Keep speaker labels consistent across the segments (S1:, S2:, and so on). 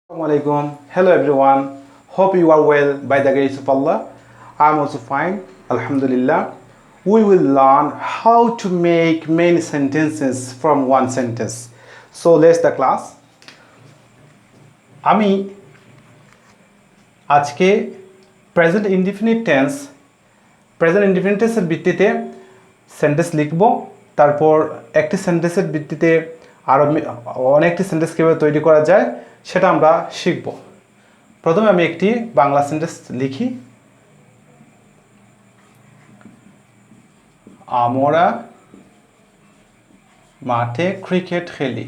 S1: Assalamualaikum. Hello everyone. Hope you are well by the grace of Allah. I'm also fine. Alhamdulillah. We will learn how to make many sentences from one sentence. So let's the class. আমি আজকে present indefinite টেন্সের ভিত্তিতে sentence লিখব। তারপর একটি সেন্টেন্সের ভিত্তিতে আরও অনেকটি সেন্টেন্স কীভাবে তৈরি করা যায় সেটা আমরা শিখব। প্রথমে আমি একটি বাংলা সেন্টেন্স লিখি। আমরা মাঠে ক্রিকেট খেলি।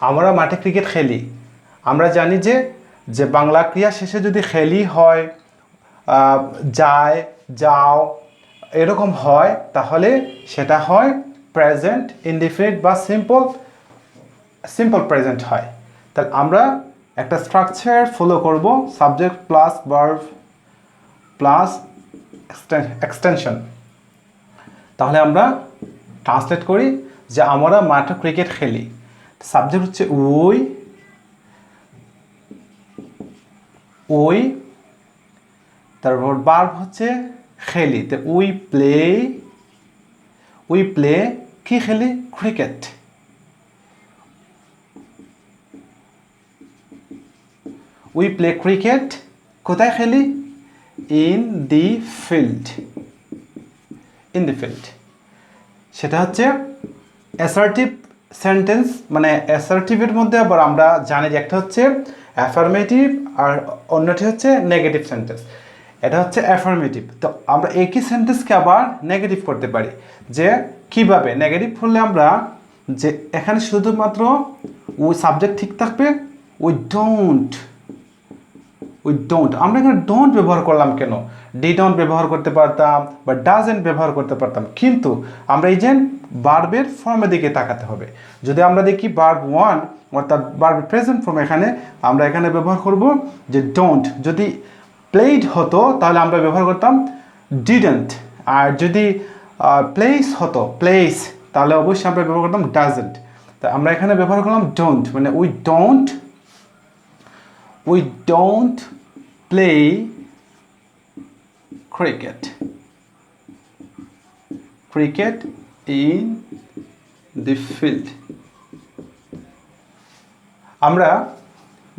S1: আমরা মাঠে ক্রিকেট খেলি। আমরা জানি যে বাংলা ক্রিয়া শেষে যদি খেলি হয়, যায়, যাও এরকম হয় তাহলে সেটা হয় প্রেজেন্ট ইনডিফিনিট বা সিম্পল প্রেজেন্ট হয়। তাহলে আমরা একটা স্ট্রাকচার ফলো করব, subject plus verb plus extension. তাহলে আমরা ট্রান্সলেট করি যে আমরা মাঠে ক্রিকেট খেলি। সাবজেক্ট হচ্ছে ওই, তারপর ভার্ব হচ্ছে খেলি। তো উই প্লে কি খেলি? ক্রিকেট। উই প্লে ক্রিকেট কোথায় খেলি? In the field. সেটা হচ্ছে অ্যাসার্টিভ সেন্টেন্স, মানে অ্যাসার্টিভের মধ্যে আবার আমরা জানি যে একটা হচ্ছে অ্যাফার্মেটিভ আর অন্যটি হচ্ছে নেগেটিভ সেন্টেন্স। এটা হচ্ছে অ্যাফার্মেটিভ। তো আমরা একই সেন্টেন্সকে আবার নেগেটিভ করতে পারি। যে কিভাবে নেগেটিভ করলে আমরা যে এখানে শুধুমাত্র ওই সাবজেক্ট ঠিক থাকবে, উই ডোন্ট। আমরা এখানে ডোন্ট ব্যবহার করলাম কেন? ডিডন্ট ব্যবহার করতে পারতাম বা ডাজেন্ট ব্যবহার করতে পারতাম, কিন্তু আমরা এই যে ভার্বের ফর্মের দিকে তাকাতে হবে। যদি আমরা দেখি ভার্ব 1 অর্থাৎ ভার্বের প্রেজেন্ট ফর্ম, আমরা এখানে ব্যবহার করব যে ডোন্ট। যদি প্লেড হতো তাহলে আমরা ব্যবহার করতাম ডিডন্ট, আর যদি প্লেস হতো তাহলে অবশ্যই আমরা ব্যবহার করতাম ডাজেন্ট। তা আমরা এখানে ব্যবহার করলাম ডোন্ট, মানে we don't play cricket in the field. আমরা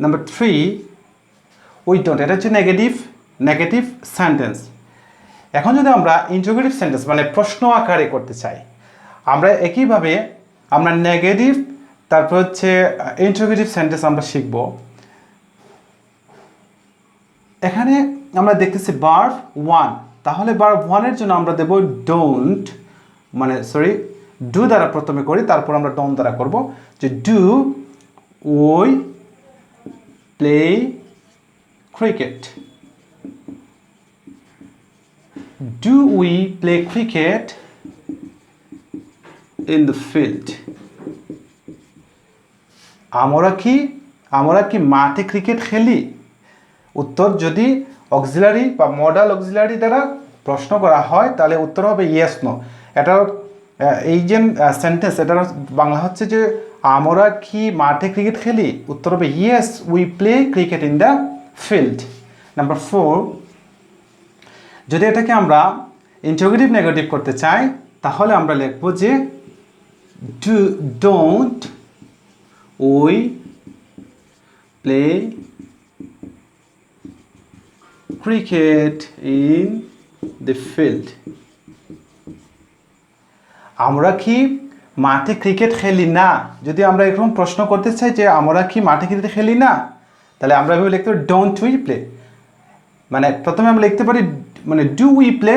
S1: নাম্বার 3 উই ডোন্ট, এটা হচ্ছে নেগেটিভ সেন্টেন্স। এখন যদি আমরা ইন্টারোগেটিভ সেন্টেন্স মানে প্রশ্ন আকারে করতে চাই, আমরা একইভাবে আমরা নেগেটিভ তারপর হচ্ছে ইন্টারোগেটিভ সেন্টেন্স আমরা শিখব। এখানে আমরা দেখতেছি ভার্ব 1, তাহলে ভার্ব 1 এর জন্য আমরা দেব ডোন্ট, মানে ডু দ্বারা প্রথমে করি, তারপর আমরা ডোন্ট দ্বারা করব। যে do we play cricket. Do we play cricket in the field? আমরা কি মাঠে ক্রিকেট খেলি? উত্তর যদি অক্সিলারি বা মডাল অক্সিলারি দ্বারা প্রশ্ন করা হয় তাহলে উত্তর হবে ইয়েস নো। এটা এই যে সেন্টেন্স, এটার বাংলা হচ্ছে যে আমরা কি মাঠে ক্রিকেট খেলি? উত্তর হবে yes we play cricket in the field. Number 4, যদি এটাকে আমরা ইন্টারোগেটিভ নেগেটিভ করতে চাই তাহলে আমরা লিখব যে don't we play cricket in the field. আমরা কি মাঠে ক্রিকেট খেলি না? যদি আমরা এরকম প্রশ্ন করতে চাই যে আমরা কি মাঠে ক্রিকেট খেলি না, তাহলে আমরা এভাবে লিখতে পারি ডোন্ট উই প্লে। মানে প্রথমে আমরা লিখতে পারি মানে ডু উই প্লে,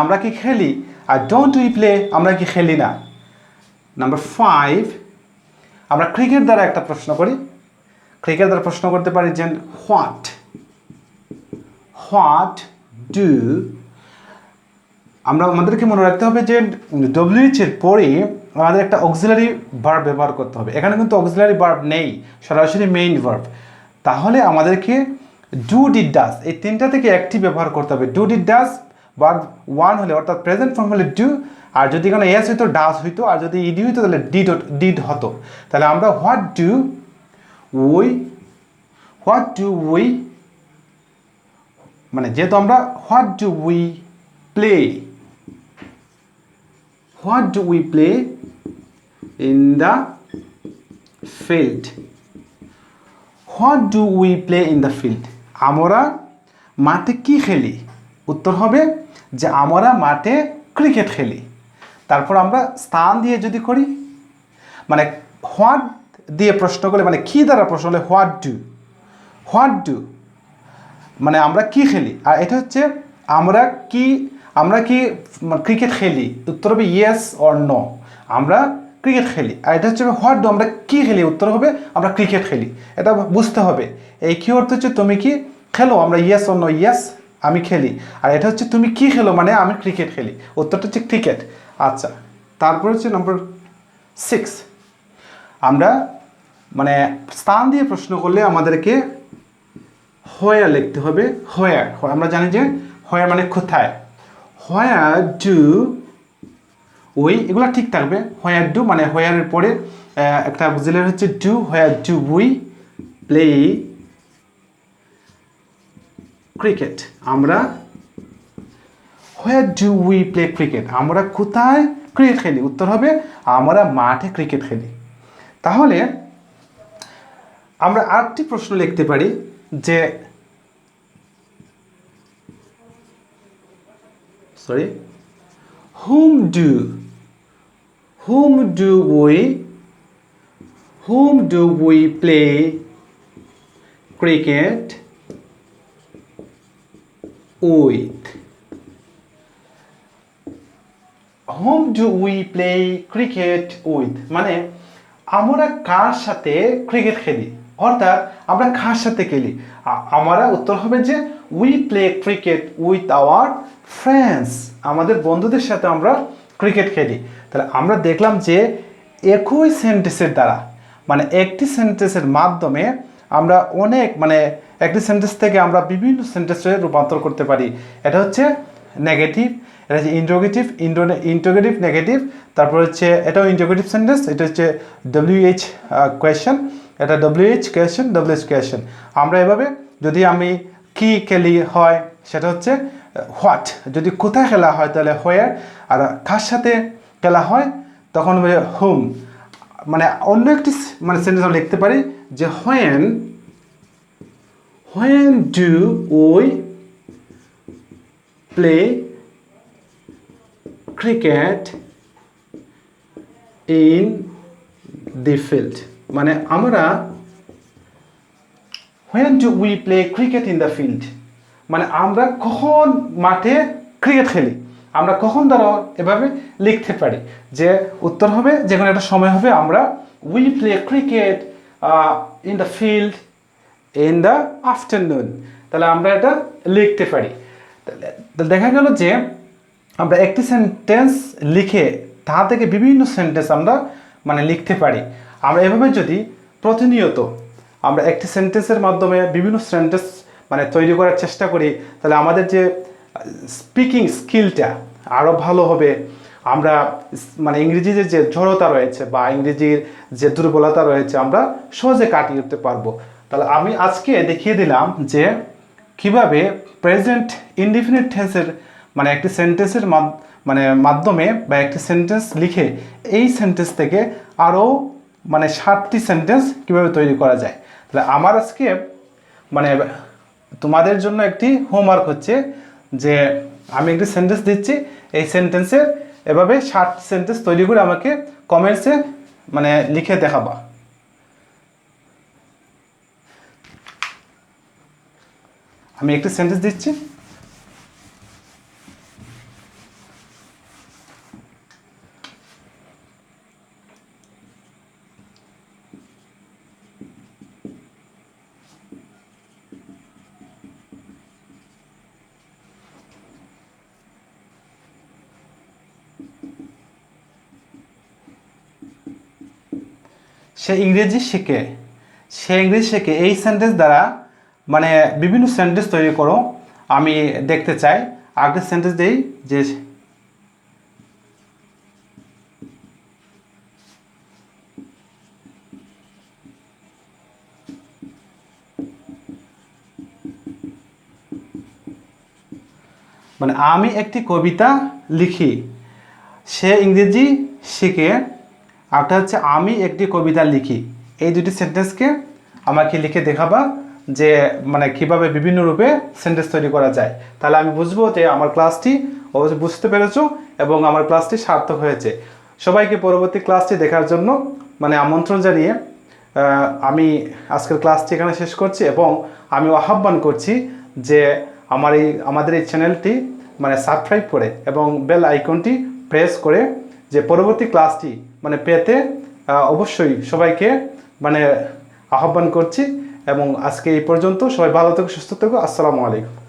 S1: আমরা কি খেলি, আর ডোন্ট উই প্লে, আমরা কি খেলি না। নাম্বার 5, আমরা ক্রিকেট দ্বারা একটা প্রশ্ন করি। ক্রিকেট দ্বারা প্রশ্ন করতে পারি যে হোয়াট ডু। আমাদেরকে মনে রাখতে হবে যে ডব্লিউএইচ এর পরে আমাদের একটা অক্সিলারি ভার্ব ব্যবহার করতে হবে। এখানে কিন্তু অক্সিলারি ভার্ব নেই, সরাসরি মেইন ভার্ব। তাহলে আমাদেরকে ডু ডিড ডাজ এই তিনটা থেকে একটি ব্যবহার করতে হবে। ডু ডিড ডাজ ভার্ব 1 হলে অর্থাৎ প্রেজেন্ট ফর্ম হলে ডু, আর যদি এখানে এস হইতো ডাজ হইতো, আর যদি ইডি হইতো তাহলে ডিড হতো। তাহলে আমরা হোয়াট ডু উই মানে যেহেতু আমরা what do we play in the field. What do we play in the field, আমরা মাঠে কি খেলি? উত্তর হবে যে আমরা মাঠে ক্রিকেট খেলি। তারপর আমরা স্থান দিয়ে যদি করি, মানে হোয়াট দিয়ে প্রশ্ন করলে, মানে কি দ্বারা প্রশ্ন হলে হোয়াট ডু মানে আমরা কি খেলি। আর এটা হচ্ছে আমরা কি ক্রিকেট খেলি, উত্তর হবে ইয়েস অর নো, আমরা ক্রিকেট খেলি। আর এটা হচ্ছে হোয়াট ডু, আমরা কি খেলি, উত্তর হবে আমরা ক্রিকেট খেলি। এটা বুঝতে হবে। এই কি অর্থ হচ্ছে তুমি কি খেলো, আমরা ইয়েস অর নো, ইয়েস আমি খেলি। আর এটা হচ্ছে তুমি কি খেলো, মানে আমি ক্রিকেট খেলি, উত্তরটা হচ্ছে ক্রিকেট। আচ্ছা, তারপর হচ্ছে নম্বর 6, আমরা মানে স্থান দিয়ে প্রশ্ন করলে আমাদেরকে হোয়ার লিখতে হবে। হোয়ার, আমরা জানি যে হোয়ার মানে কোথায়। হোয়ার ডু উই, এগুলো ঠিক থাকবে। হোয়ার ডু মানে হোয়ারের পরে একটা অক্সিলারি হচ্ছে do. Where do we play cricket, আমরা where do we play cricket, আমরা কোথায় ক্রিকেট খেলি, উত্তর হবে আমরা মাঠে ক্রিকেট খেলি। তাহলে আমরা আরেকটি প্রশ্ন লিখতে পারি যে whom do we play cricket with? whom do we play cricket with মানে আমরা কার সাথে ক্রিকেট খেলি, অর্থাৎ আমরা কার সাথে খেলি। আমরা উত্তর হবে যে we play cricket with our friends, আমাদের বন্ধুদের সাথে আমরা ক্রিকেট খেলি। তাহলে আমরা দেখলাম যে একই সেন্টেন্সের দ্বারা, মানে একটি সেন্টেন্সের মাধ্যমে আমরা অনেক, মানে একটি সেন্টেন্স থেকে আমরা বিভিন্ন সেন্টেন্সে রূপান্তর করতে পারি। এটা হচ্ছে নেগেটিভ, এটা হচ্ছে ইন্টারোগেটিভ নেগেটিভ, তারপর হচ্ছে এটাও ইন্টারোগেটিভ সেন্টেন্স, এটা হচ্ছে WH কোয়েশ্চেন, এটা WH কোয়েশ্চেন। আমরা এভাবে, যদি আমি কি খেলি হয় সেটা হচ্ছে হোয়াট, যদি কোথায় খেলা হয় তাহলে হোয়ার, আর কার সাথে খেলা হয় তখন হবে হোম। মানে অন্য একটি মানে সেন্টেন্স আমরা লিখতে পারি যে when do we play cricket in the field, মানে আমরা when do we play cricket in the field মানে আমরা কখন মাঠে ক্রিকেট খেলি, আমরা কখন দ্বারা এভাবে লিখতে পারি যে উত্তর হবে যে কোনো একটা সময় হবে আমরা we play cricket in the field in the afternoon, তাহলে আমরা এটা লিখতে পারি। তাহলে দেখা গেল যে আমরা একটি সেন্টেন্স লিখে তা থেকে বিভিন্ন সেন্টেন্স আমরা মানে লিখতে পারি। আমরা এভাবে যদি প্রতিনিয়ত আমরা একটি সেন্টেন্সের মাধ্যমে বিভিন্ন সেন্টেন্স মানে তৈরি করার চেষ্টা করি, তাহলে আমাদের যে স্পিকিং স্কিলটা আরও ভালো হবে। আমরা মানে ইংরেজির যে জড়তা রয়েছে বা ইংরেজির যে দুর্বলতা রয়েছে আমরা সহজে কাটিয়ে উঠতে পারবো। তাহলে আমি আজকে দেখিয়ে দিলাম যে কিভাবে প্রেজেন্ট ইনডিফিনিট টেন্সের মানে একটি সেন্টেন্সের মাধ্যমে বা একটি সেন্টেন্স লিখে এই সেন্টেন্স থেকে আরও মানে 7টি সেন্টেন্স কিভাবে তৈরি করা যায়। তাহলে আমার আজকে মানে তোমাদের জন্য একটি হোমওয়ার্ক হচ্ছে যে আমি একটি সেন্টেন্স দিচ্ছি, এই সেন্টেন্সের এভাবে 7 সেন্টেন্স তৈরি করে আমাকে কমেন্টসে মানে লিখে দেখাবা। আমি একটি সেন্টেন্স দিচ্ছি। সে ইংরেজি শেখে এই সেন্টেন্স দ্বারা মানে বিভিন্ন সেন্টেন্স তৈরি করো, আমি দেখতে চাই। আরেকটা সেন্টেন্স দেই যে মানে আমি একটি কবিতা লিখি, সে ইংরেজি শিখে। আরটা হচ্ছে আমি একটি কবিতা লিখি। এই দুটি সেন্টেন্সকে আমাকে লিখে দেখাবা যে মানে কিভাবে বিভিন্ন রূপে সেন্টেন্স তৈরি করা যায়। তাহলে আমি বুঝবো যে আমার ক্লাসটি অবশ্যই বুঝতে পেরেছো এবং আমার ক্লাসটি সার্থক হয়েছে। সবাইকে পরবর্তী ক্লাসটি দেখার জন্য মানে আমন্ত্রণ জানিয়ে আমি আজকের ক্লাসটি এখানে শেষ করছি এবং আমি আহ্বান করছি যে আমাদের এই চ্যানেলটি মানে সাবস্ক্রাইব করে এবং বেল আইকনটি প্রেস করে যে পরবর্তী ক্লাসটি মানে পেতে অবশ্যই সবাইকে মানে আহ্বান করছি। এবং আজকে এই পর্যন্ত, সবাই ভালো থেকো, সুস্থ থেকো। আসসালামু আলাইকুম।